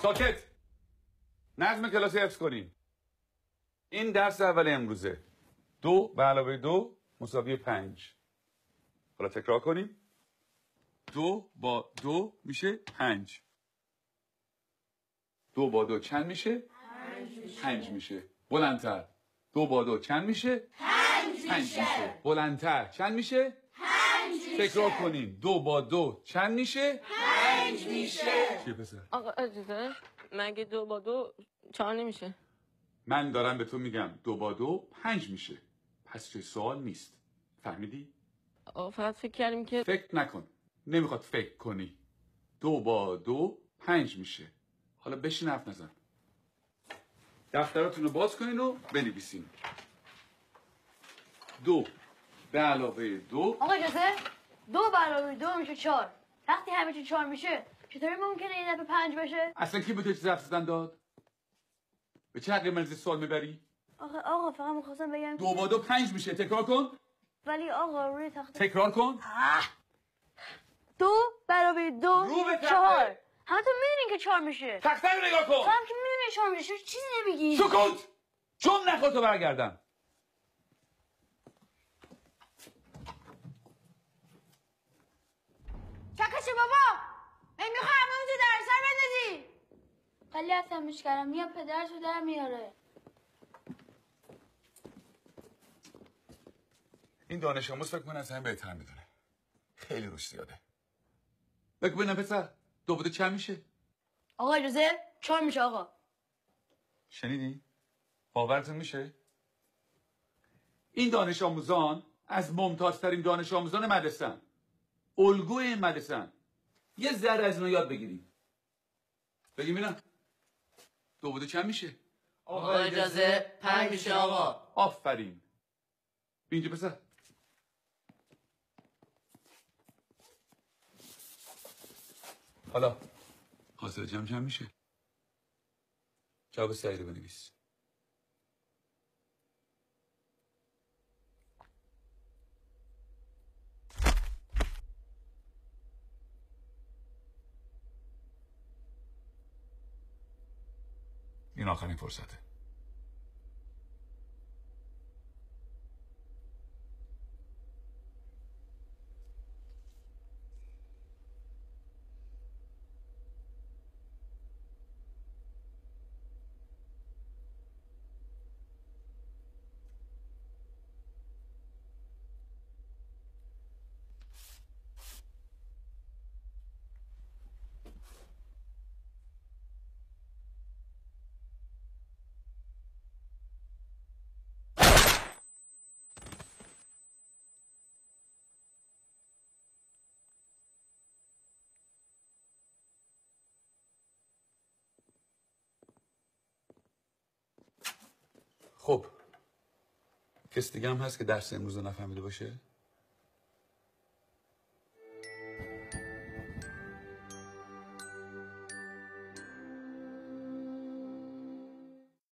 ساکت. نظم کلاسی حفظ کنیم. این درس اول امروزه. 2 به علاوه 2 مساوی 5. حالا تکرار کنیم. 2 با 2 میشه 5. 2 با 2 چند میشه؟ 5 میشه. بلندتر. 2 با 2 چند میشه؟ 5 میشه. بلندتر. چند میشه؟ 5 میشه. تکرار کنیم. 2 با 2 چند میشه؟ 5 میشه. چیه پسر؟ آقا اجازه مگه 2 با 2 4 نمیشه؟ من دارم به تو میگم 2 با 2 5 میشه. پس چه سوال نیست. فهمیدی؟ آقا فقط فکر کردیم که فکر نکن. نمیخواد فکر کنی. 2 با 2 5 میشه. حالا بشین حرف نزن. دفتراتون رو باز کنین و بنویسین. 2 به علاوه 2. آقا اجازه 2 به علاوه 2 میشه 4. وقتی همه چی 4 میشه چطوری ممکنه این دفعه 5 بشه؟ اصلا کی به تو چیز حرف زدن داد؟ به چه حقی من سوال میبری؟ آقا فقط میخواستم بگم 2 با 2 5 میشه. تکرار کن. ولی آقا روی تخت تکرار کن. 2 به علاوه 2 رو به تخته. 4. همتون میدونین که 4 میشه. تخته رو نگاه کن. هم که میدونین 4 میشه چیزی نمیگی. سکوت. چون نخواد تو برگردم. چکش بابا نمیخوای همون تو در سر بندازی. ولی اصلا کردم میاد پدرش رو در میاره. این دانش آموز فکر کنه از همه بهتر میدونه. خیلی روش زیاده. بگو ببینم پسر 2 با 2 چند میشه؟ آقا اجازه 4 میشه آقا. شنیدی؟ باورتون میشه؟ این دانش آموزان از ممتازترین دانش آموزان مدرسه‌ان. الگوی این مدرسه‌ان. یه ذره از اینا یاد بگیریم. بگیم ببینم 2 با 2 چند میشه؟ آقا اجازه 5 میشه آقا. آفرین. اینجا پسر. حالا حاصل جمع چند میشه؟ جواب صحیح رو بنویس. این آخرین فرصته. خب کس دیگه هم هست که درس امروز رو نفهمیده باشه؟